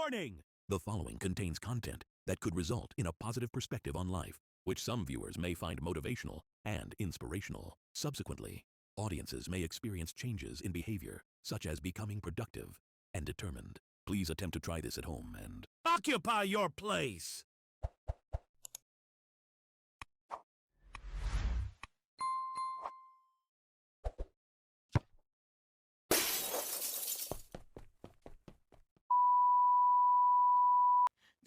Warning! The following contains content that could result in a positive perspective on life, which some viewers may find motivational and inspirational. Subsequently, audiences may experience changes in behavior, such as becoming productive and determined. Please attempt to try this at home and occupy your place!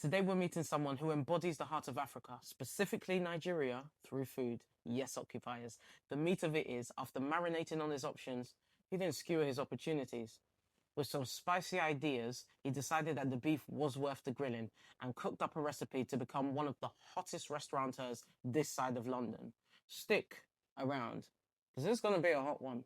Today we're meeting someone who embodies the heart of Africa, specifically Nigeria, through food. Yes, occupiers. The meat of it is, after marinating on his options, he didn't skewer his opportunities. With some spicy ideas, he decided that the beef was worth the grilling and cooked up a recipe to become one of the hottest restaurateurs this side of London. Stick around, because this is going to be a hot one.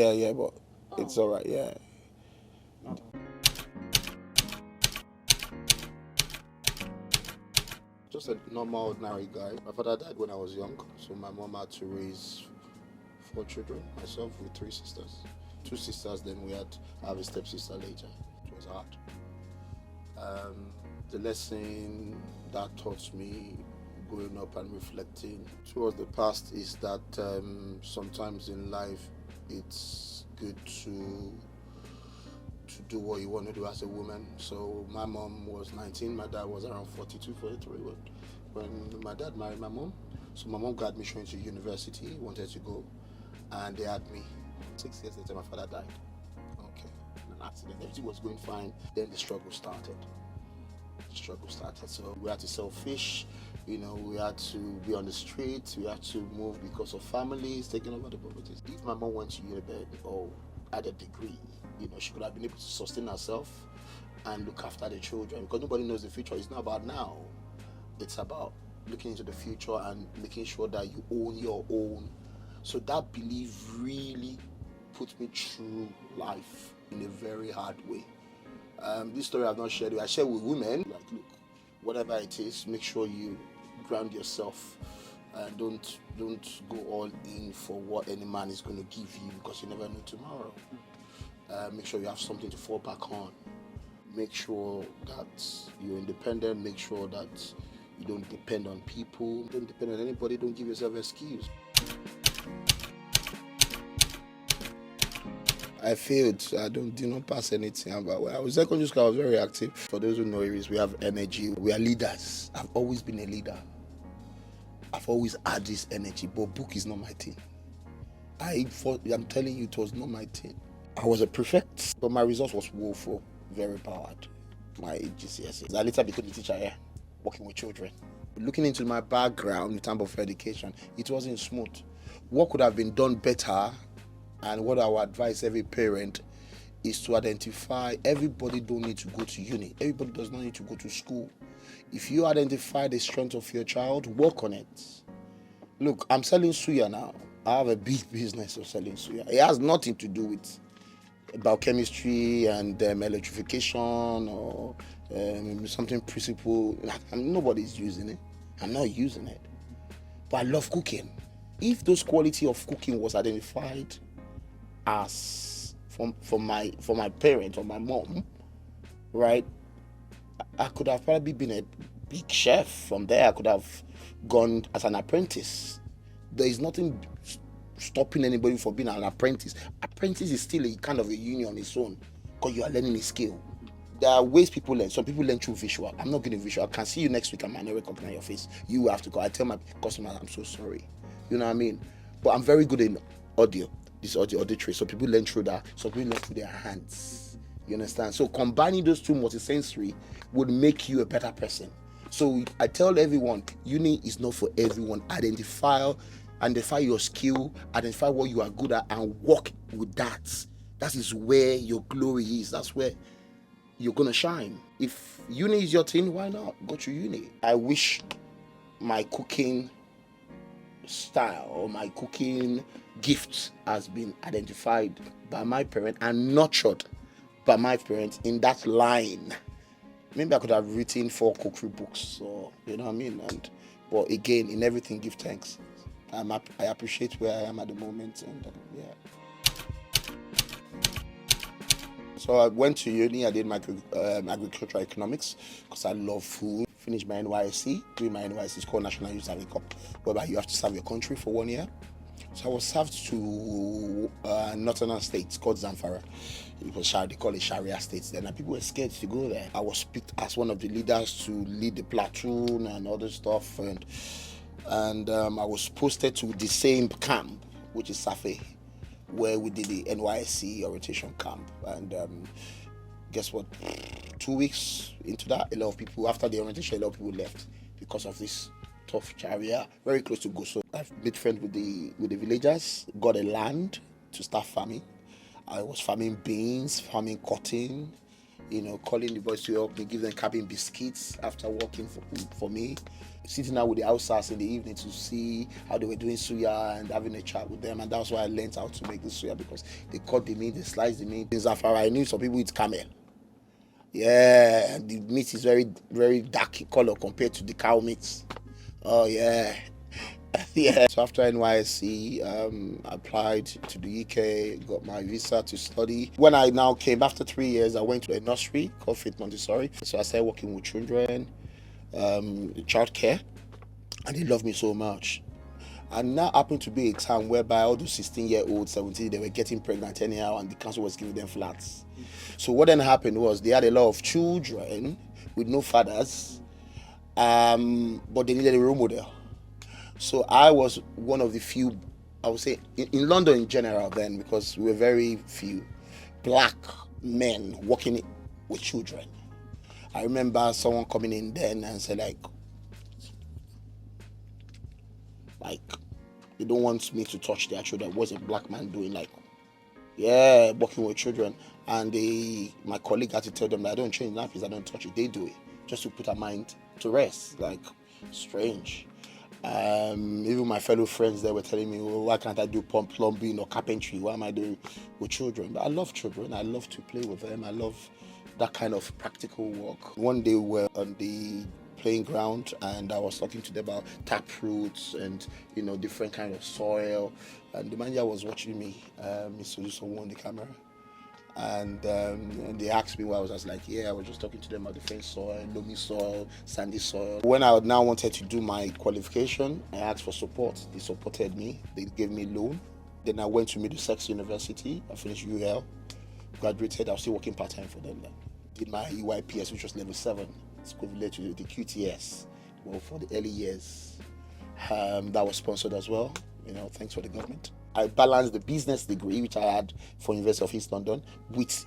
Yeah, but it's alright, yeah. Just a normal, ordinary guy. My father died when I was young, so my mom had to raise 4 children, myself with 3 sisters. 2 sisters, then I have a stepsister later. It was hard. The lesson that taught me growing up and reflecting towards the past is that sometimes in life it's good to do what you want to do as a woman. So my mom was 19, my dad was around 42, 43 when my dad married my mom. So my mom got admission into university, wanted to go, and they had me. 6 years later, my father died. Okay, an accident. Everything was going fine. Then the struggle started. So we had to sell fish, we had to be on the streets, we had to move because of families taking over the properties. If my mom went to university or had a degree, she could have been able to sustain herself and look after the children, because nobody knows the future. It's not about now. It's about looking into the future and making sure that you own your own. So that belief really put me through life in a very hard way. This story I've not shared with. I share with women, like, look, whatever it is, make sure you ground yourself and don't go all in for what any man is going to give you, because you never know tomorrow. Make sure you have something to fall back on. Make sure that you're independent. Make sure that you don't depend on people. Don't depend on anybody. Don't give yourself an excuse. I failed. I did not pass anything. But when I was secondary school, I was very active. For those who know Aries, we have energy. We are leaders. I've always been a leader. I've always had this energy, but book is not my thing. I'm telling you, it was not my thing. I was a prefect, but my results was woeful, very bad. My GCSE. I later became a teacher here, working with children. Looking into my background in terms of education, it wasn't smooth. What could have been done better, and what I would advise every parent, is to identify everybody don't need to go to uni. Everybody does not need to go to school. If you identify the strength of your child, work on it. Look, I'm selling Suuyar now. I have a big business of selling Suuyar. It has nothing to do with biochemistry and electrification or something principle. Nobody's using it. I'm not using it. But I love cooking. If those quality of cooking was identified as from my parent or my mom, right, I could have probably been a big chef. From there, I could have gone as an apprentice. There is nothing stopping anybody from being an apprentice. Apprentice is still a kind of a union on its own, because you are learning a skill. There are ways people learn. Some people learn through visual. I'm not getting visual. I can see you next week. I might not recognize your face. You have to go. I tell my customers, I'm so sorry. You know what I mean? But I'm very good in audio. It's auditory. So people learn through that. So people learn through their hands. You understand? So combining those two multisensory would make you a better person. So I tell everyone, uni is not for everyone. Identify your skill, identify what you are good at, and work with that. That is where your glory is. That's where you're gonna shine. If uni is your thing, why not go to uni? I wish my cooking style or my cooking gift has been identified by my parent and nurtured by my parents in that line. Maybe I could have written 4 cookery books, or you know what I mean. But again, in everything, give thanks. I appreciate where I am at the moment, and yeah. So I went to uni. I did my agricultural economics because I love food. Finished my NYSC. Doing my NYSC is called National Youth Service Corps, whereby you have to serve your country for 1 year. So I was served to northern states called Zamfara. It was they call it Sharia states then, and people were scared to go there. I was picked as one of the leaders to lead the platoon and other stuff, and I was posted to the same camp, which is Safe, where we did the NYSC orientation camp. And guess what? 2 weeks into that, a lot of people, after the orientation, a lot of people left because of this tough area, very close to Goso. I've made friends with the villagers, got a land to start farming. I was farming beans, farming cotton, calling the boys to help me, give them cabin biscuits after working for me. Sitting out with the outsiders in the evening to see how they were doing suya and having a chat with them. And that's why I learned how to make the suya, because they cut the meat, they slice the meat. In Zamfara, I knew some people eat camel. Yeah, the meat is very, very dark in color compared to the cow meat. Oh, yeah. Yeah. So after NYSC, I applied to the UK, got my visa to study. When I now came, after 3 years, I went to a nursery called Fit Montessori. So I started working with children, childcare, and they loved me so much. And now happened to be a time whereby all those 16-year-olds, 17, they were getting pregnant anyhow, and the council was giving them flats. So what then happened was they had a lot of children with no fathers, but they needed a role model. So I was one of the few, I would say, in London in general then, because we were very few black men working with children. I remember someone coming in then and said like they don't want me to touch their children. What's a black man doing? Working with children. And my colleague had to tell them that I don't change nappies, I don't touch it. They do it just to put our mind to rest. Strange. Even my fellow friends there were telling me, well, why can't I do plumbing or carpentry? Why am I doing with children? But I love children. I love to play with them. I love that kind of practical work. One day we were on the playing ground and I was talking to them about tap roots and different kind of soil, and the manager was watching me. So just someone on the camera, and they asked me why. I was like, I was just talking to them about different soil, loamy soil, sandy soil. When I now wanted to do my qualification, I asked for support. They supported me. They gave me a loan. Then I went to Middlesex University. I finished UL, graduated. I was still working part-time for them then. Did my EYPS, which was level 7. It's equivalent to the QTS, well, for the early years. That was sponsored as well, thanks for the government. I balanced the business degree, which I had for University of East London, with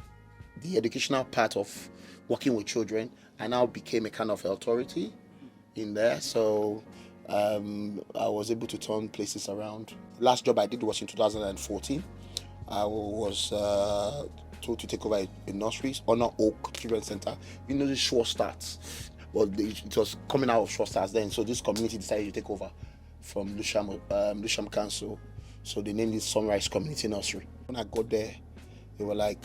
the educational part of working with children. I now became a kind of authority in there. So I was able to turn places around. Last job I did was in 2014. I was told to take over a nursery, Honor Oak Children's Center. The Shore Starts. Well, it was coming out of Shore Starts then, so this community decided to take over from Lewisham Council. So they named it Sunrise Community Nursery. When I got there, they were like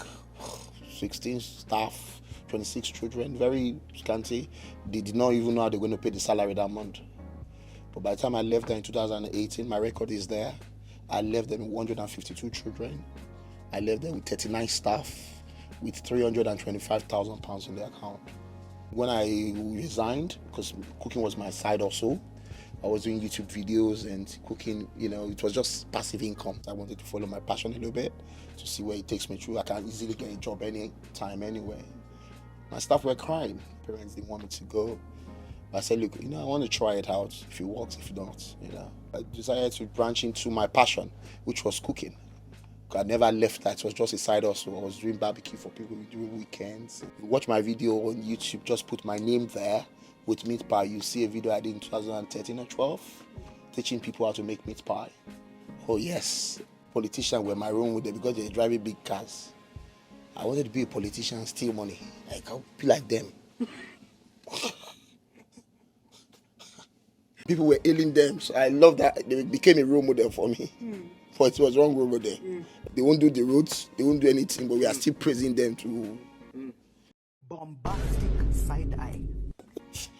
16 staff, 26 children, very scanty. They did not even know how they were going to pay the salary that month. But by the time I left there in 2018, my record is there. I left them with 152 children. I left them with 39 staff with £325,000 in their account. When I resigned, because cooking was my side also, I was doing YouTube videos and cooking, it was just passive income. I wanted to follow my passion a little bit to see where it takes me through. I can easily get a job anytime, anywhere. My staff were crying. Parents didn't want me to go. I said, look, I want to try it out. If it works, if it don't, I decided to branch into my passion, which was cooking. I never left that. It was just a side hustle. I was doing barbecue for people during weekends. If you watch my video on YouTube, just put my name there with meat pie. You see a video I did in 2013 or 12, teaching people how to make meat pie. Oh yes, politicians were my role model because they're driving big cars. I wanted to be a politician and steal money. Like, I'll be like them. People were hailing them, so I love that they became a role model for me. But it was wrong role model. They won't do the roads, they won't do anything, but we are still praising them to. Bombastic side eye.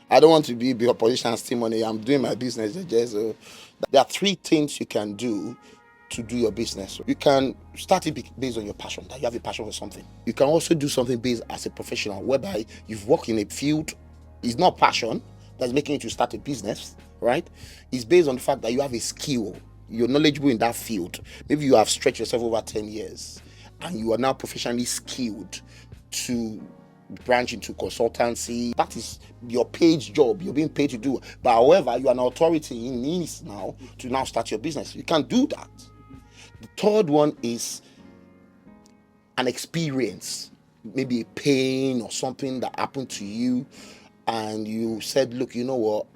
I don't want to be a politician and steal money. I'm doing my business. So there are 3 things you can do to do your business. You can start it based on your passion, that you have a passion for something. You can also do something based as a professional, whereby you've worked in a field. It's not passion that's making you to start a business, right? It's based on the fact that you have a skill. You're knowledgeable in that field. Maybe you have stretched yourself over 10 years and you are now professionally skilled to branch into consultancy. That is your paid job. You're being paid to do. But however, you are an authority in this now to now start your business. You can do that. The third one is an experience, maybe a pain or something that happened to you, and you said, look, you know what?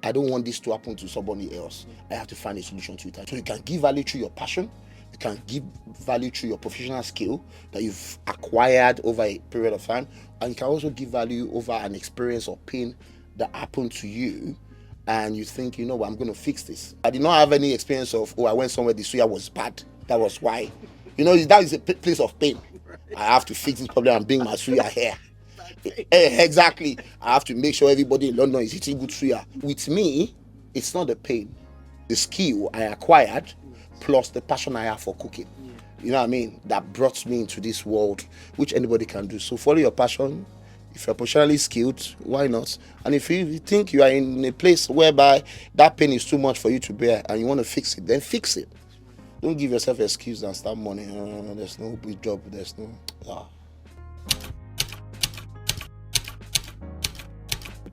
I don't want this to happen to somebody else. I have to find a solution to it. So you can give value through your passion. You can give value through your professional skill that you've acquired over a period of time. And you can also give value over an experience or pain that happened to you. And you think, you know what, I'm going to fix this. I did not have any experience of, I went somewhere, the Suuyar was bad. That was why. You know, that is a place of pain. I have to fix this problem and bring my Suuyar here. Exactly. I have to make sure everybody in London is eating good Suuyar. With me, it's not the pain. The skill I acquired plus the passion I have for cooking. You know what I mean? That brought me into this world, which anybody can do. So follow your passion. If you're professionally skilled, why not? And if you think you are in a place whereby that pain is too much for you to bear and you want to fix it, then fix it. Don't give yourself an excuse and start mourning. There's no good job. There's no.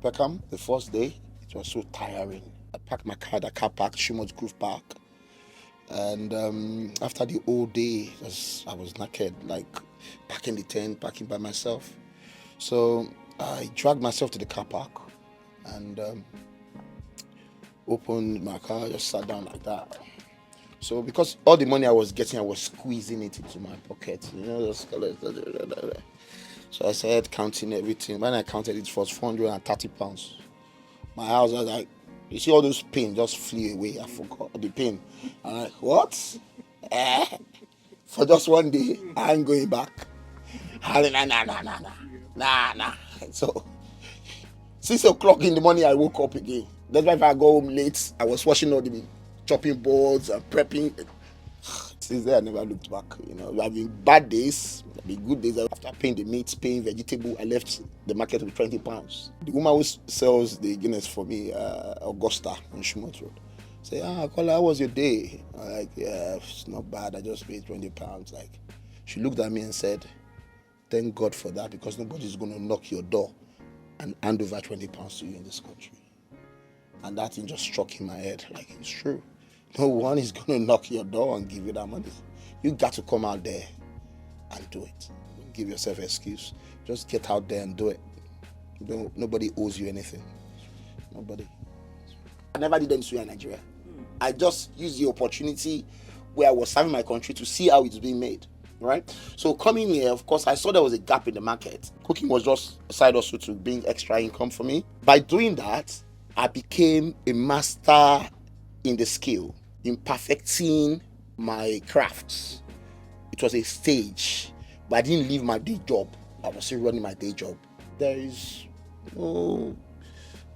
Peckham, the first day, it was so tiring. I parked my car at the car park, Shumot Grove Park. And after the whole day, I was knackered, like packing the tent, packing by myself. So I dragged myself to the car park and opened my car, just sat down like that. So because all the money I was getting, I was squeezing it into my pocket, you know. So I started counting everything. When I counted, it was £430. My house was like, you see all those pain just flew away. I forgot the pain. I'm like, what? For just one day, I ain't going back. Nah. So 6 o'clock in the morning, I woke up again. That's why if I go home late, I was washing all the chopping boards and prepping. Since then, I never looked back. You know, there have been bad days, there have been good days. After paying the meat, paying vegetable, I left the market with £20. The woman who sells the Guinness for me, Augusta on Shumot Road, say, Kola, how was your day? I'm like, yeah, it's not bad. I just paid £20. Like, she looked at me and said, thank God for that, because nobody's going to knock your door and hand over £20 to you in this country. And that thing just struck in my head. Like, it's true. No one is going to knock your door and give you that money. You got to come out there and do it. Don't give yourself an excuse. Just get out there and do it. Nobody owes you anything. Nobody. I never did any Suuyar in Nigeria. I just used the opportunity where I was serving my country to see how it's being made. Right? So coming here, of course, I saw there was a gap in the market. Cooking was just a side hustle to bring extra income for me. By doing that, I became a master in the skill, in perfecting my crafts. It was a stage, but I didn't leave my day job. I was still running my day job. There is no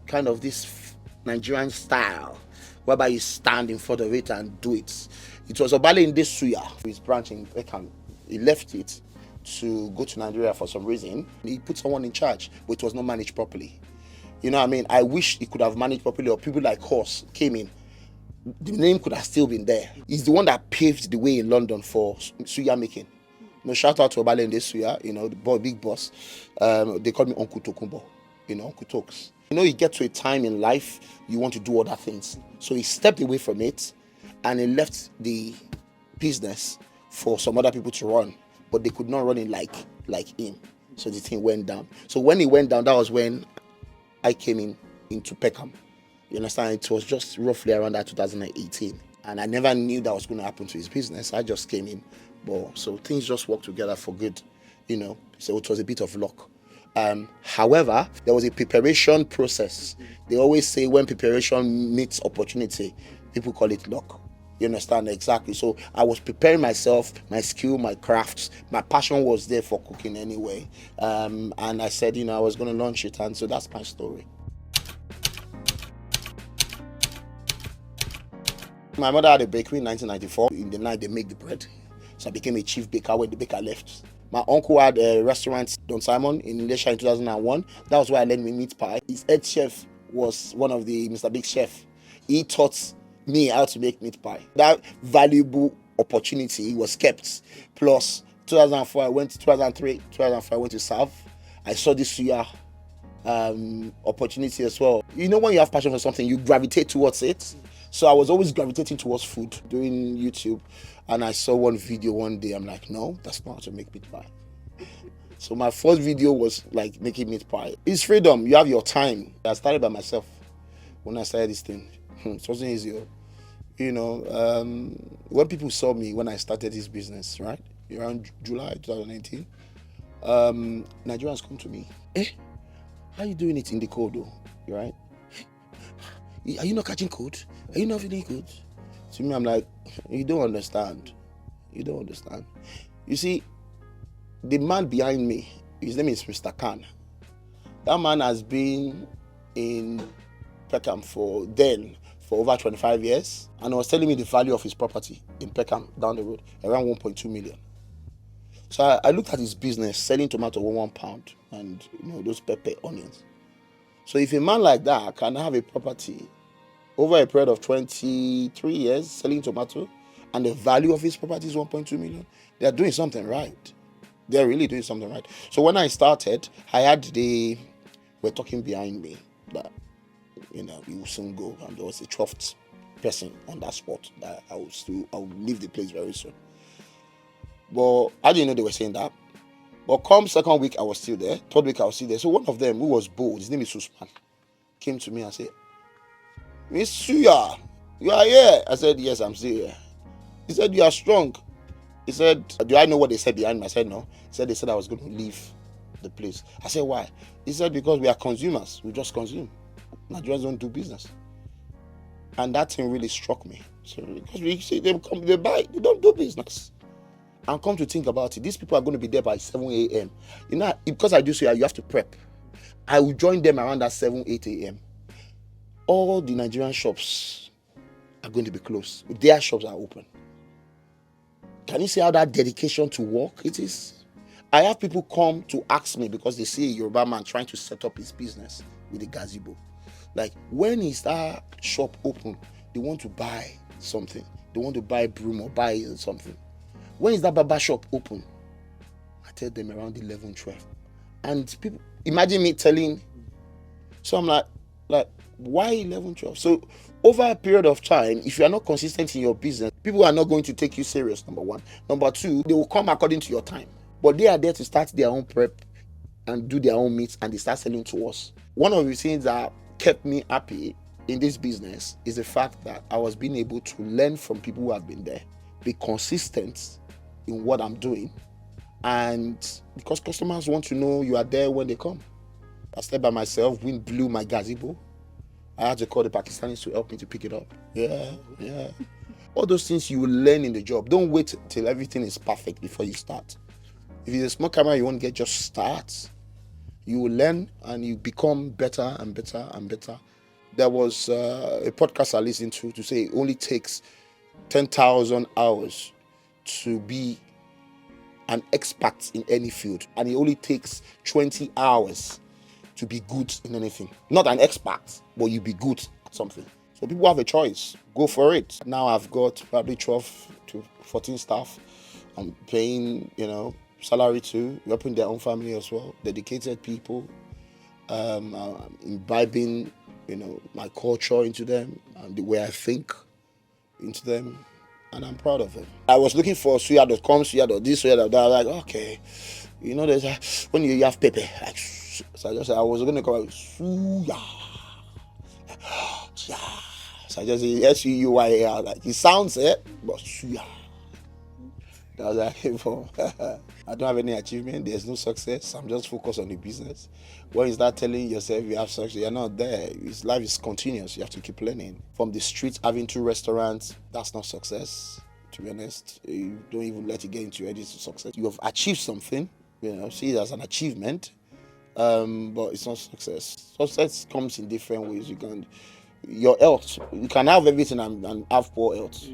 kind of this Nigerian style whereby you stand in front of it and do it. It was Obale in this Suuyar, his branch in Peckham. He left it to go to Nigeria for some reason. He put someone in charge, but it was not managed properly. You know what I mean? I wish he could have managed properly, or people like us came in. The name could have still been there. He's the one that paved the way in London for Suuyar making. You know, shout out to Obale in this Suuyar, you know, the big boss. They call me Uncle Tokumbo, you know, Uncle Tokes. You know, you get to a time in life, you want to do other things. So he stepped away from it and he left the business for some other people to run, but they could not run it like him. So the thing went down. So when it went down, that was when I came into Peckham. You understand? It was just roughly around that 2018. And I never knew that was going to happen to his business. I just came in. But so things just worked together for good, So it was a bit of luck. However, there was a preparation process. They always say when preparation meets opportunity, people call it luck. You understand? Exactly. So I was preparing myself, my skill, my crafts, my passion was there for cooking anyway. And I said, I was going to launch it. And so that's my story. My mother had a bakery in 1994. In the night, they make the bread. So I became a chief baker when the baker left. My uncle had a restaurant, Don Simon, in Ilesha in 2001. That was where I learned my meat pie. His head chef was one of the Mr. Big chef. He taught me how to make meat pie. That valuable opportunity was kept. Plus, 2004, I went to 2003, 2004, I went to South. I saw this Suuyar opportunity as well. When you have passion for something, you gravitate towards it. So I was always gravitating towards food doing YouTube, and I saw one video one day. I'm like, no, that's not how to make meat pie. So my first video was like making meat pie. It's freedom. You have your time. I started by myself when I started this thing. It wasn't easy. When people saw me when I started this business, right, around July 2019, Nigerians come to me. How are you doing it in the cold though? Right? Are you not catching cold? Are you not feeling good? To me, I'm like, you don't understand. You don't understand. You see, the man behind me, his name is Mr. Khan. That man has been in Peckham for over 25 years. And he was telling me the value of his property in Peckham down the road, around 1.2 million. So I looked at his business, selling tomato for £1 and those pepper, onions. So if a man like that can have a property over a period of 23 years selling tomato, and the value of his property is 1.2 million, they are doing something right. They're really doing something right. So when I started, were talking behind me that, you will soon go, and there was a 12th person on that spot that I would leave the place very soon. But I didn't know they were saying that. But come second week, I was still there. Third week, I was still there. So one of them, who was bold, his name is Usman, came to me and said, Miss Suuyar, you are here? I said, yes, I'm still here. He said, you are strong. He said, do I know what they said behind me? I said, no. He said, they said I was going to leave the place. I said, why? He said, because we are consumers. We just consume. Nigerians don't do business. And that thing really struck me. So, because we see them come, they buy, they don't do business. And come to think about it, these people are going to be there by 7 a.m. Because I do so, you have to prep. I will join them around that 7, 8 a.m. All the Nigerian shops are going to be closed. Their shops are open. Can you see how that dedication to work it is? I have people come to ask me because they see a Yoruba man trying to set up his business with a gazebo. Like, when is that shop open? They want to buy something. They want to buy broom or buy something. When is that barber shop open? I tell them around 11, 12. And people, imagine me telling. So I'm like, why 11, 12? So over a period of time, if you are not consistent in your business, people are not going to take you serious, number one. Number two, they will come according to your time. But they are there to start their own prep and do their own meats, and they start selling to us. One of the things that kept me happy in this business is the fact that I was being able to learn from people who have been there, be consistent in what I'm doing, and because customers want to know you are there when they come. I stayed by myself, wind blew my gazebo. I had to call the Pakistanis to help me to pick it up. Yeah. All those things you will learn in the job. Don't wait till everything is perfect before you start. If it's a small camera you won't get, just start. You will learn and you become better and better and better. There was a podcast I listened to say it only takes 10,000 hours to be an expert in any field, and it only takes 20 hours to be good in anything. Not an expert, but you be good at something. So people have a choice. Go for it. Now I've got probably 12 to 14 staff. I'm paying, salary to, helping their own family as well. Dedicated people. I'm imbibing, my culture into them and the way I think into them. and I'm proud of it. I was looking for Suuyar.com, Suuyar.this, Suuyar.that. I was like, okay, there's when you have paper, like, so I was going to call it Suuyar. Yeah. So I just say Suuyar, like it sounds it, but Suuyar. That was like, for. I don't have any achievement. There's no success. I'm just focused on the business. When you start telling yourself you have success, you're not there. Life is continuous. You have to keep learning. From the street, having 2 restaurants, that's not success. To be honest, you don't even let it get into your head. It's success. You have achieved something. See it as an achievement, but it's not success. Success comes in different ways. Your health. You can have everything and have poor health.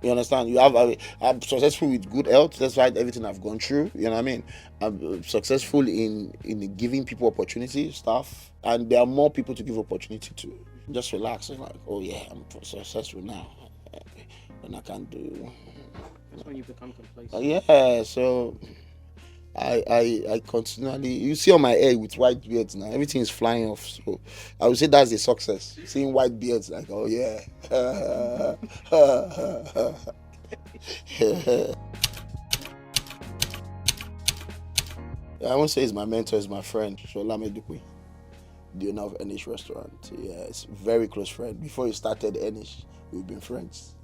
You understand? I'm successful with good health. That's why everything I've gone through. You know what I mean? I'm successful in giving people opportunity, stuff, and there are more people to give opportunity to. Just relax and like, oh yeah, I'm successful now, and I can do. That's when you become complacent. Yeah. So I continually, you see on my head with white beards now, everything is flying off. So I would say that's a success. Seeing white beards, like, oh yeah. I won't say he's my mentor, he's my friend. Sholame Dukwe, the owner of Enish restaurant. Yeah, it's a very close friend. Before he started Enish, we've been friends.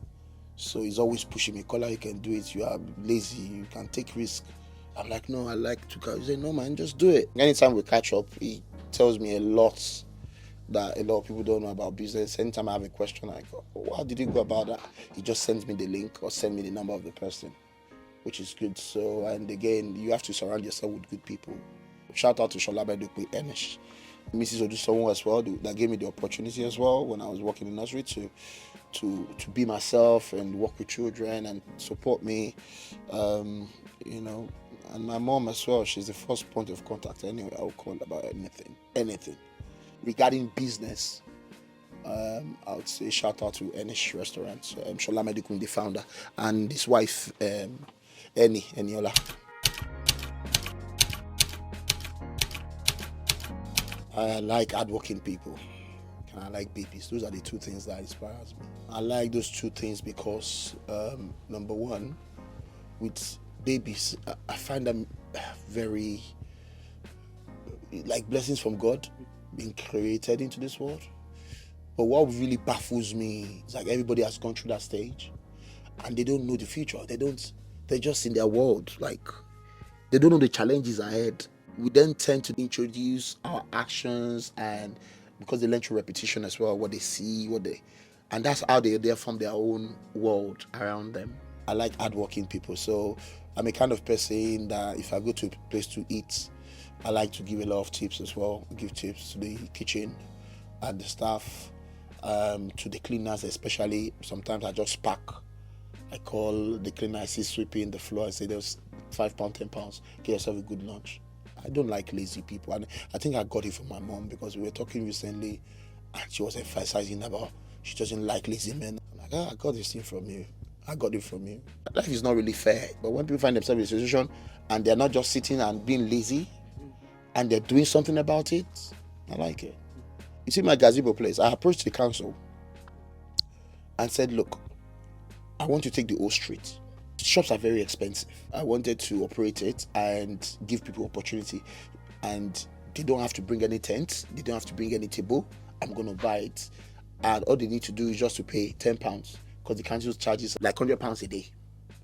So he's always pushing me, Kola, you can do it. You are lazy, you can take risks. I'm like, no, I like to catch. He said, no, man, just do it. Anytime we catch up, he tells me a lot that a lot of people don't know about business. Anytime I have a question, I go, oh, how did you go about that? He just sends me the link or send me the number of the person, which is good. So, and again, you have to surround yourself with good people. Shout out to Sholame Dukwe Enish. Mrs. Odusowo as well, that gave me the opportunity as well when I was working in nursery to be myself and work with children and support me, and my mom as well. She's the first point of contact anyway I'll call about anything regarding business. I would say shout out to Enish Restaurant, Sholame Dukwe, the founder, and his wife, Eniola. I like hardworking people. And I like babies. Those are the 2 things that inspires me. I like those 2 things because, number one, with babies, I find them very like blessings from God being created into this world. But what really baffles me is like everybody has gone through that stage and they don't know the future. They're just in their world. Like they don't know the challenges ahead. We then tend to introduce our actions, and because they learn through repetition as well, what they see, and that's how they form their own world around them. I like hardworking people, so I'm a kind of person that if I go to a place to eat, I like to give a lot of tips as well. Give tips to the kitchen and the staff, to the cleaners especially. Sometimes I just pack. I call the cleaner, I see sweeping the floor, I say there's £5, £10, get yourself a good lunch. I don't like lazy people, and I think I got it from my mom because we were talking recently and she was emphasizing about she doesn't like lazy men. I'm like, I got this thing from you. I got it from you. Life is not really fair, but when people find themselves in a situation and they're not just sitting and being lazy and they're doing something about it, I like it. You see my gazebo place, I approached the council and said, look, I want to take the whole street. Shops are very expensive. I wanted to operate it and give people opportunity, and they don't have to bring any tent, they don't have to bring any table. I'm going to buy it, and all they need to do is just to pay £10 because the council charges like £100 a day,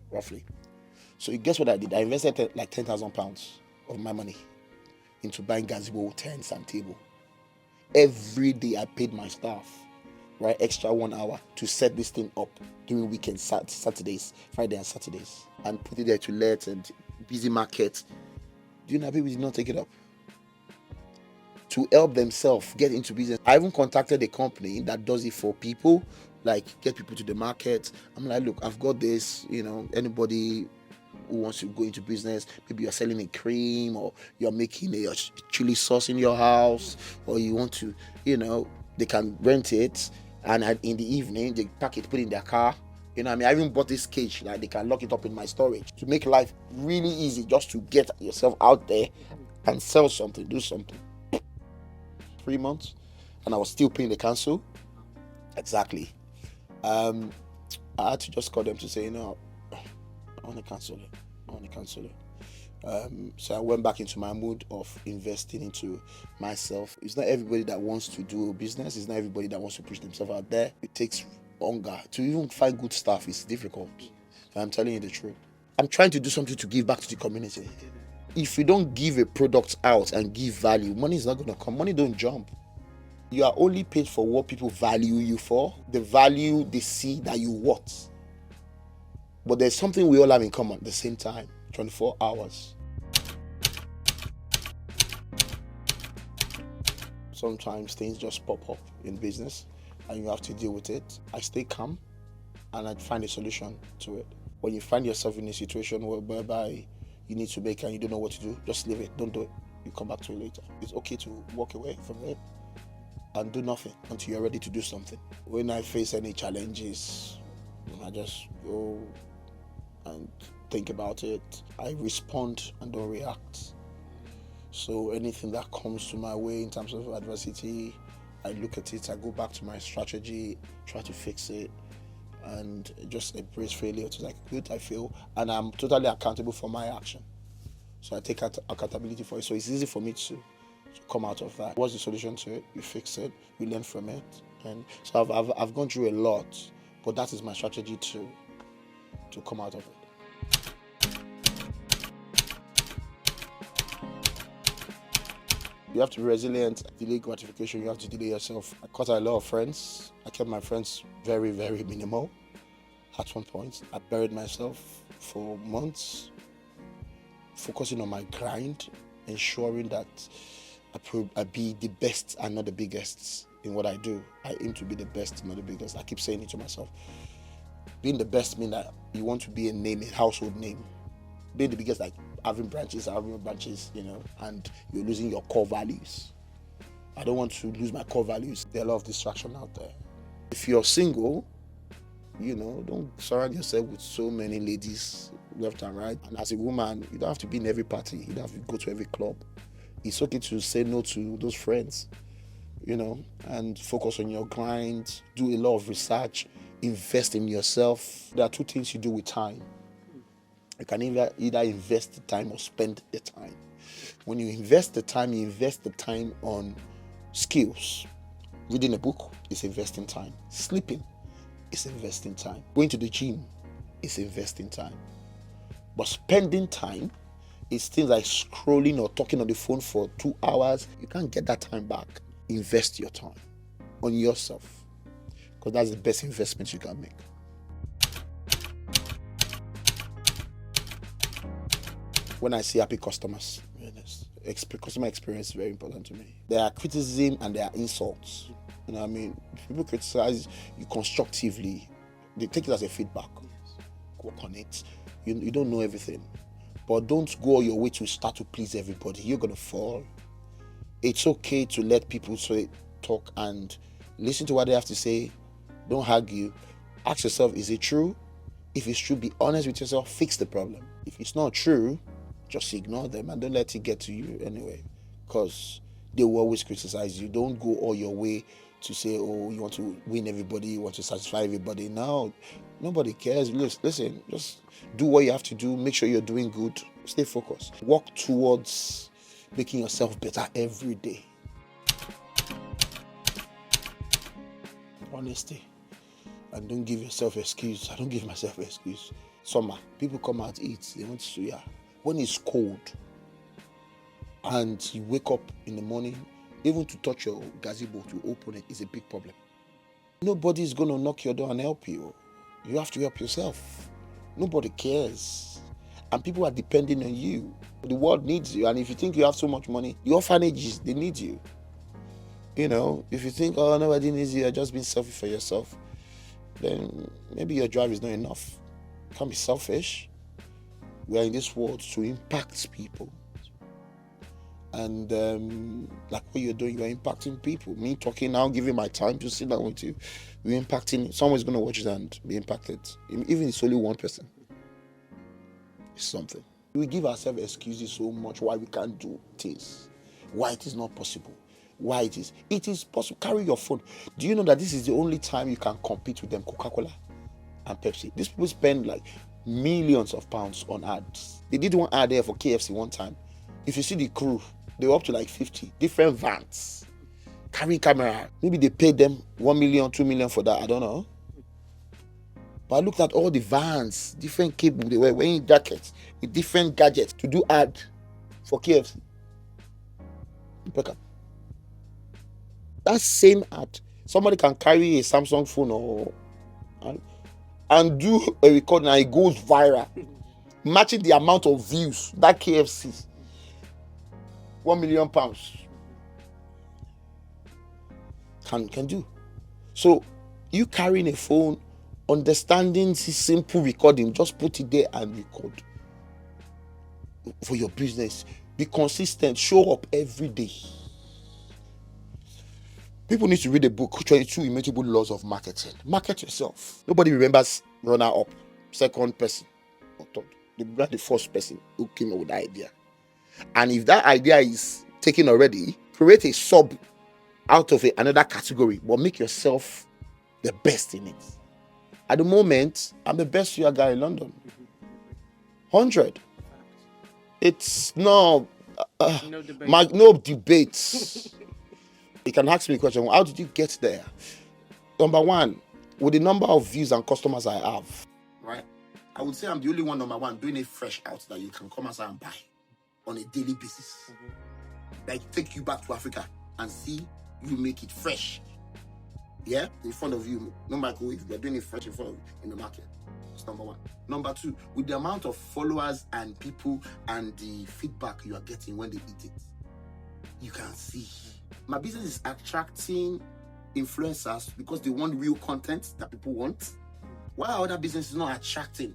roughly. So guess what I did? I invested like £10,000 of my money into buying gazebo tents and table. Every day I paid my staff, right, extra 1 hour to set this thing up during weekends, Saturdays, Friday and Saturdays, and put it there to let and busy market. Do you know people did not take it up? To help themselves get into business. I even contacted a company that does it for people, like get people to the market. I'm like, look, I've got this, anybody who wants to go into business, maybe you're selling a cream or you're making a chili sauce in your house, or you want to, they can rent it, and in the evening they pack it, put it in their car. I even bought this cage that they can lock it up in my storage to make life really easy, just to get yourself out there and sell something, do something. 3 months and I was still paying the council. Exactly. I had to just call them to say, I want to cancel it. I want to cancel it. So I went back into my mood of investing into myself. It's not everybody that wants to do business. It's not everybody that wants to push themselves out there. It takes hunger to even find good stuff. It's difficult. I'm telling you the truth. I'm trying to do something to give back to the community. If you don't give a product out and give value, money is not going to come. Money don't jump. You are only paid for what people value you for, the value they see that you want. But there's something we all have in common at the same time, 24 hours. Sometimes things just pop up in business and you have to deal with it. I stay calm and I find a solution to it. When you find yourself in a situation whereby you need to make and you don't know what to do, just leave it. Don't do it. You come back to it later. It's okay to walk away from it and do nothing until you're ready to do something. When I face any challenges, I just go and think about it. I respond and don't react. So anything that comes to my way in terms of adversity, I look at it, I go back to my strategy, try to fix it, and just embrace failure. It's like, good, I fail, and I'm totally accountable for my action. So I take accountability for it. So it's easy for me to come out of that. What's the solution to it? You fix it, you learn from it. And so I've gone through a lot, but that is my strategy to come out of it. You have to be resilient. Delay gratification, you have to delay yourself. I cut a lot of friends. I kept my friends very, very minimal. At one point, I buried myself for months, focusing on my grind, ensuring that I be the best and not the biggest in what I do. I aim to be the best, not the biggest. I keep saying it to myself. Being the best means that you want to be a name, a household name. Being the biggest, like having branches, and you're losing your core values. I don't want to lose my core values. There are a lot of distraction out there. If you're single, don't surround yourself with so many ladies left and right. And as a woman, you don't have to be in every party. You don't have to go to every club. It's okay to say no to those friends, and focus on your grind, do a lot of research, invest in yourself. There are two things you do with time. You can either invest the time or spend the time. When you invest the time on skills. Reading a book is investing time. Sleeping is investing time. Going to the gym is investing time. But spending time is things like scrolling or talking on the phone for 2 hours. You can't get that time back. Invest your time on yourself, because that's the best investment you can make. When I see happy customers, customer experience is very important to me. There are criticism and there are insults. If people criticize you constructively, they take it as a feedback. Work on it. You don't know everything, but don't go all your way to start to please everybody. You're gonna fall. It's okay to let people talk and listen to what they have to say. Don't argue. Ask yourself, is it true? If it's true, be honest with yourself. Fix the problem. If it's not true, just ignore them and don't let it get to you anyway, because they will always criticize you. Don't go all your way to say, you want to win everybody, you want to satisfy everybody. No, nobody cares. Listen, just do what you have to do. Make sure you're doing good. Stay focused. Work towards making yourself better every day. Honesty. And don't give yourself excuse. I don't give myself an excuse. Summer, people come out, eat. They want Suuyar. When it's cold and you wake up in the morning, even to touch your gazebo to open it is a big problem. Nobody's going to knock your door and help you. You have to help yourself. Nobody cares. And people are depending on you. The world needs you. And if you think you have so much money, the orphanages, they need you. If you think, nobody needs you, you're just being selfish for yourself, then maybe your drive is not enough. You can't be selfish. We are in this world to impact people. And like what you're doing, you're impacting people. Me talking now, giving my time to sit down with you, we're impacting. Someone's going to watch it and be impacted. Even if it's only one person. It's something. We give ourselves excuses so much why we can't do things. Why it is not possible. Why it is. It is possible. Carry your phone. Do you know that this is the only time you can compete with them, Coca-Cola and Pepsi. These people spend like millions of pounds on ads. They did one ad there for KFC one time. If you see the crew, they were up to like 50 different vans, carry camera. Maybe they paid them 1 million, 2 million for that. I don't know. But I looked at all the vans, different cable. They were wearing jackets with different gadgets to do ad for KFC. That same ad, somebody can carry a Samsung phone and do a recording and it goes viral, matching the amount of views that KFC, £1 million can do. So you carrying a phone, understanding this simple recording, just put it there and record for your business. Be consistent, show up every day. People need to read the book 22 Immutable Laws of Marketing. Market yourself. Nobody remembers runner up, second person, or third. They remember the first person who came up with the idea. And if that idea is taken already, create a sub out of another category, but make yourself the best in it. At the moment, I'm the best Suuyar guy in London. 100. It's no debate. No debates. You can ask me a question. How did you get there? Number one, with the number of views and customers I have, right? I would say I'm the only one, number one, doing it fresh out that you can come outside and buy on a daily basis. Like take you back to Africa and see you make it fresh. Yeah, in front of you, no microwave. They're doing it fresh in front of you in the market. That's number one. Number two, with the amount of followers and people and the feedback you are getting when they eat it, you can see. My business is attracting influencers because they want real content that people want. While other businesses not attracting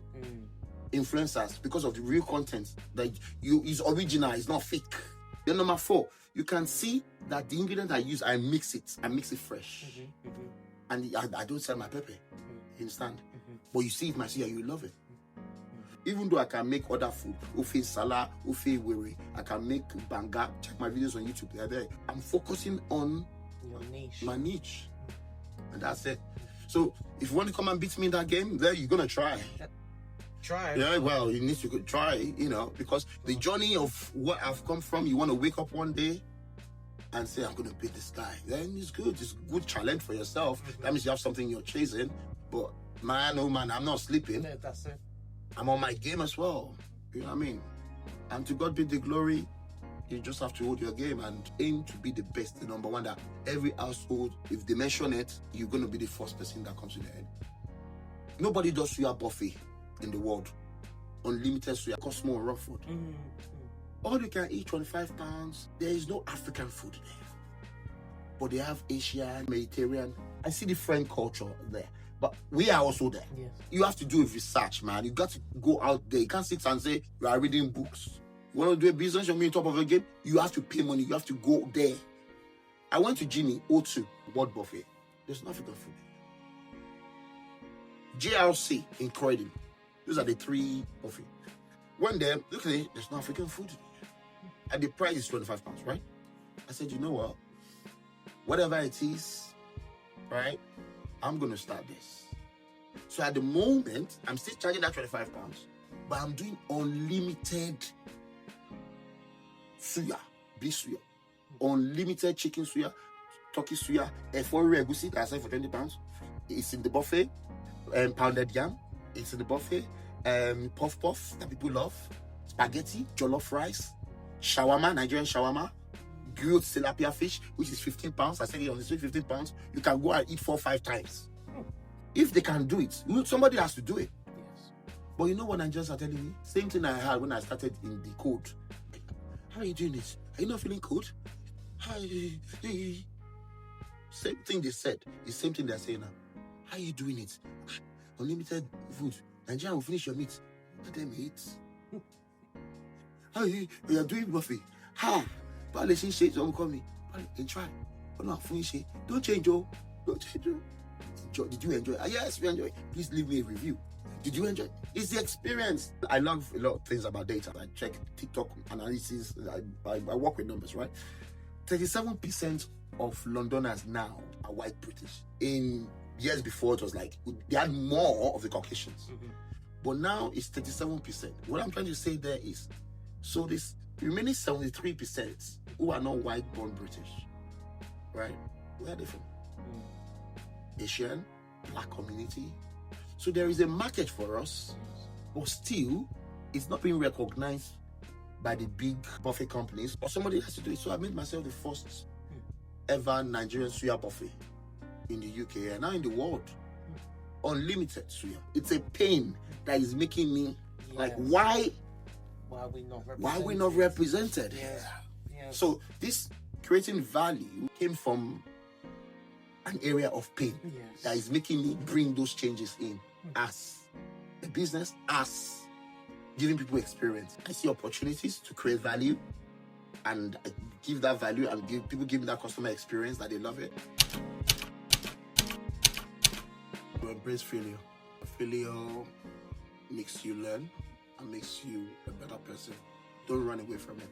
influencers because of the real content that is original, it's not fake. Then number four, you can see that the ingredient I use, I mix it fresh. And I don't sell my pepper. You understand? But you see it myself, you love it. Even though I can make other food, ofe salah, ofe were, I can make banga. Check my videos on YouTube. They're there. I'm focusing on my niche. And that's it. So if you want to come and beat me in that game, there you're gonna try. Yeah, well, you need to try, because the journey of what I've come from, you want to wake up one day and say, I'm going to beat this guy. Then it's good. It's a good challenge for yourself. That means you have something you're chasing. But man, oh man, I'm not sleeping. Yeah, that's it. I'm on my game as well. You know what I mean? And to God be the glory. You just have to hold your game and aim to be the best, the number one, that every household, if they mention it, you're going to be the first person that comes to their head. Nobody does Suuyar buffet in the world. Unlimited Suuyar, Cosmo and raw food. All you can eat, £25. There is no African food there. But they have Asian, Mediterranean. I see different culture there. But we are also there. Yes. You have to do a research, man. You got to go out there. You can't sit and say, you are reading books. You want to do a business, you're on top of your game, you have to pay money. You have to go there. I went to Ginny, O2, World Buffet. There's no African food. JLC in Croydon. Those are the three buffet. Went there, look at it, there's no African food. And the price is £25, right? I said, you know what? Whatever it is, right? I'm going to start this. So at the moment, I'm still charging that £25, but I'm doing unlimited Suuyar, beef Suuyar, unlimited chicken Suuyar, turkey Suuyar, efori egusi that I sell for £20. It's in the buffet. Pounded yam, it's in the buffet. Puff puff that people love, spaghetti, jollof rice, shawarma, Nigerian shawarma, grilled tilapia fish, which is £15. I said it on the street, £15. You can go and eat 4 or 5 times. If they can do it, somebody has to do it. Yes. But you know what Nigerians are telling me? Same thing I had when I started in the code. How are you doing this? Are you not feeling cold? Same thing they said. The same thing they're saying now. How are you doing it? Unlimited food. Nigeria will finish your meat. Let them eat. How are you are doing buffet? How? But let's say don't call me. And try. But not finish it. Don't change, oh. Don't change, oh. Did you enjoy? Yes, we enjoy. Please leave me a review. Did you enjoy? It's the experience. I love a lot of things about data. I check TikTok analysis. I work with numbers, right? 37% of Londoners now are white British. In years before, it was like they had more of the Caucasians. But now it's 37%. What I'm trying to say there is, so this remaining 73% who are not white born British, right? Where are they from? Asian, black community. So there is a market for us, but still it's not being recognized by the big buffet companies, or somebody has to do it. So I made myself the first ever Nigerian Suuyar buffet in the UK and now in the world. Unlimited Suuyar. It's a pain that is making me like, why are we not represented? Why are we not represented? Yes. So this creating value came from an area of pain that is making me bring those changes in as a business, as giving people experience. I see opportunities to create value and give that value and give that customer experience that they love it. To embrace failure. Failure makes you learn and makes you a better person. Don't run away from it.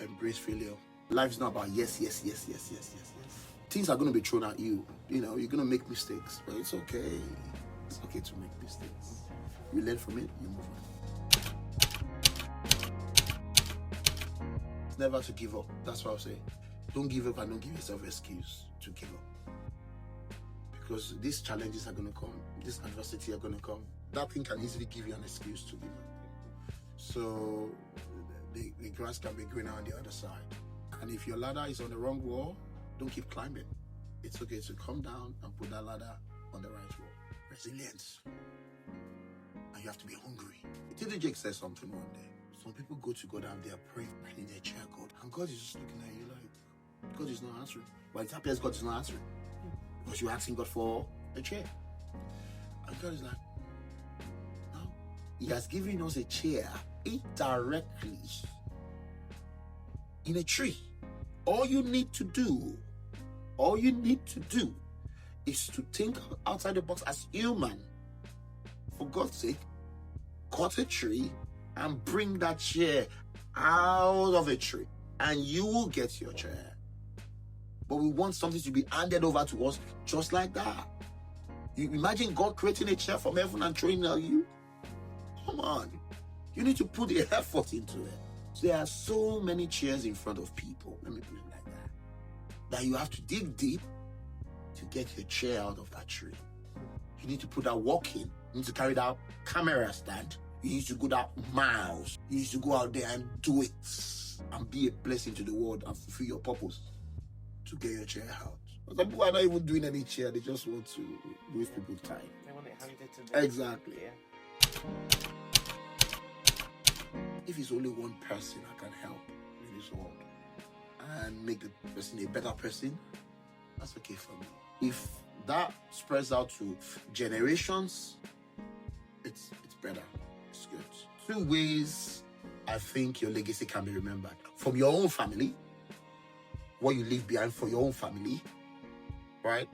Embrace failure. Life's not about yes. Things are going to be thrown at you. You know, you're going to make mistakes, but it's okay. It's okay to make mistakes. You learn from it, you move on. It's never to give up. That's what I'll say. Don't give up and don't give yourself an excuse to give up. Because these challenges are going to come. This adversity are going to come. That thing can easily give you an excuse to give up. So the grass can be greener on the other side. And if your ladder is on the wrong wall, don't keep climbing. It's okay to come down and put that ladder on the right wall. Resilience. And you have to be hungry. T.D. Jakes said something one day. Some people go to God and they are praying in their chair, God. And God is just looking at you like, God is not answering. But it appears God is not answering. Because you're asking God for a chair. And God is like, no. He has given us a chair indirectly in a tree. All you need to do is to think outside the box as human. For God's sake, cut a tree and bring that chair out of a tree, and you will get your chair. But we want something to be handed over to us just like that. You imagine God creating a chair from heaven and throwing it at you? Come on. You need to put the effort into it. So there are so many chairs in front of people, let me put it like that you have to dig deep to get your chair out of that tree. You need to put that work in. You need to carry that camera stand. You need to go that miles. You need to go out there and do it and be a blessing to the world and fulfill your purpose to get your chair out. Some people are not even doing any chair. They just want to waste people's time. They want it handed to them. Exactly. If it's only one person I can help in this world and make the person a better person, that's okay for me. If that spreads out to generations, it's better. It's good. Two ways I think your legacy can be remembered. From your own family, what you leave behind for your own family, right?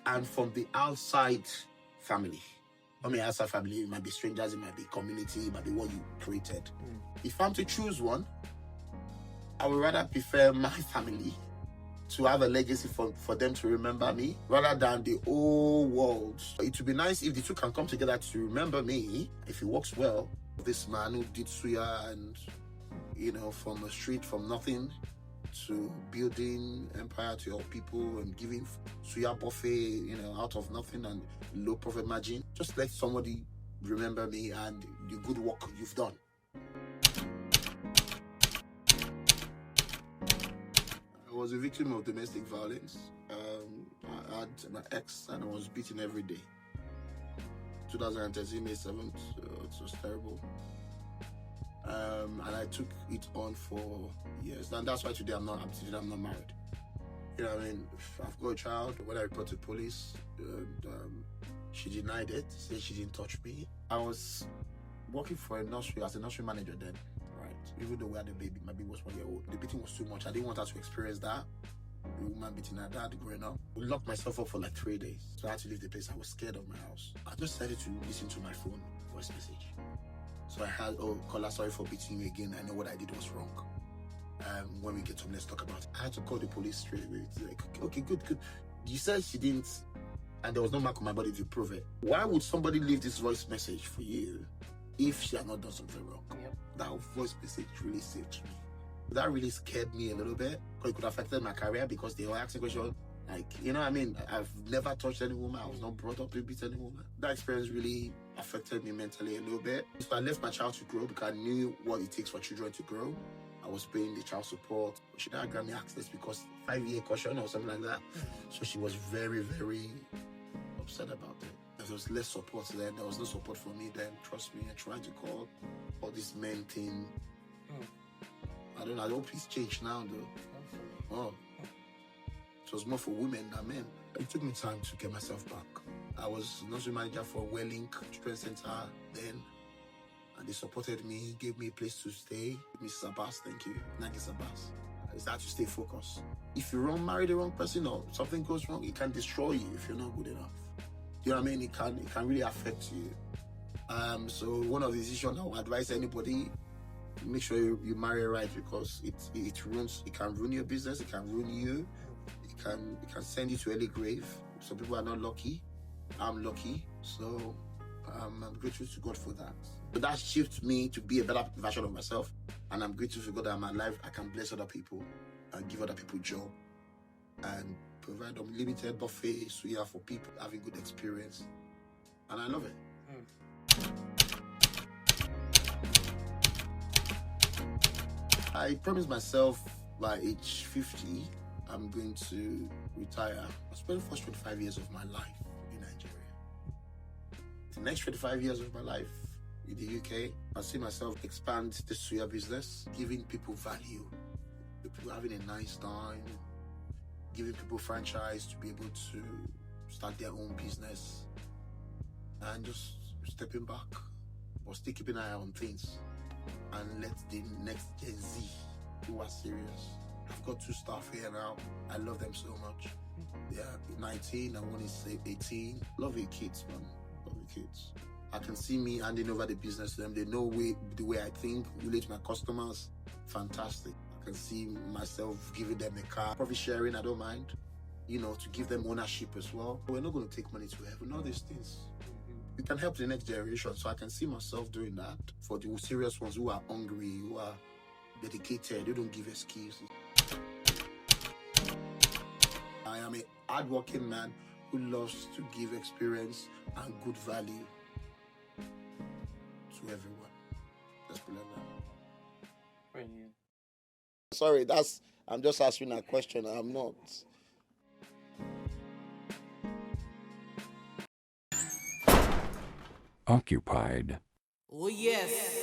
And from the outside family. I mean, outside family, it might be strangers, it might be community, it might be what you created. If I'm to choose one, I would rather prefer my family to have a legacy for them to remember me rather than the whole world. It would be nice if the two can come together to remember me, if it works well. This man who did Suuyar and, from a street, from nothing to building empire to help people and giving Suuyar buffet, out of nothing and low profit margin. Just let somebody remember me and the good work you've done. I was a victim of domestic violence. I had my ex and I was beaten every day. 2013, May 7th, it was terrible. And I took it on for years. And that's why today I'm not married. I've got a child. When I reported to police, she denied it, said she didn't touch me. I was working for a nursery as a nursery manager then. Even though we had a baby, my baby was 1 year old. The beating was too much. I didn't want her to experience that. The woman beating her dad growing up. I locked myself up for like 3 days. So I had to leave the place. I was scared of my house. I just decided to listen to my phone voice message. So I had, caller, sorry for beating you again. I know what I did was wrong. When we get home, let's talk about it. I had to call the police straight away. It's like, okay, good. You said she didn't and there was no mark on my body to prove it. Why would somebody leave this voice message for you if she had not done something wrong? Yep. That voice message really saved me. That really scared me a little bit because it could have affected my career because they were asking questions like, you know what I mean? I've never touched any woman. I was not brought up to beat any woman. That experience really affected me mentally a little bit. So I left my child to grow because I knew what it takes for children to grow. I was paying the child support. She didn't grant me access because 5-year caution or something like that. So she was very, very upset about it. There was less support then. There was no support for me then. Trust me, I tried to call all this men thing. I hope it's changed now though. Oh. It was more for women than men. It took me time to get myself back. I was nursery manager for Welling Children's Center then. And they supported me, gave me a place to stay. Mrs. Abbas, thank you. Nagis Abbas. It's that to stay focused. If you marry the wrong person or something goes wrong, it can destroy you if you're not good enough. You know what I mean? It can really affect you. So one of the decisions I would advise anybody, make sure you marry right because it can ruin your business, it can ruin you, it can send you to early grave. Some people are not lucky. I'm lucky. So I'm grateful to God for that. But that shifts me to be a better version of myself. And I'm grateful for God that in my life I can bless other people and give other people job and provide unlimited buffet Suuyar for people having good experience. And I love it. I promised myself by age 50, I'm going to retire. I spent the first 25 years of my life in Nigeria. The next 25 years of my life in the UK, I see myself expand the Suuyar business, giving people value, people having a nice time, giving people franchise to be able to start their own business, and just stepping back, but still keeping an eye on things. And let the next Gen Z who are serious. I've got 2 staff here now. I love them so much. They are 19 and one is 18. Love your kids, man. Love your kids. I can see me handing over the business to them. They know the way I think, relate to my customers. Fantastic. I can see myself giving them a car. Profit sharing, I don't mind. You know, to give them ownership as well. We're not going to take money to heaven, all these things. We can help the next generation. So I can see myself doing that for the serious ones who are hungry, who are dedicated, they don't give excuses. I am a hardworking man who loves to give experience and good value to everyone. Let's put it like that. Brilliant. Sorry, I'm just asking a question. I'm not. Occupied. Oh yes.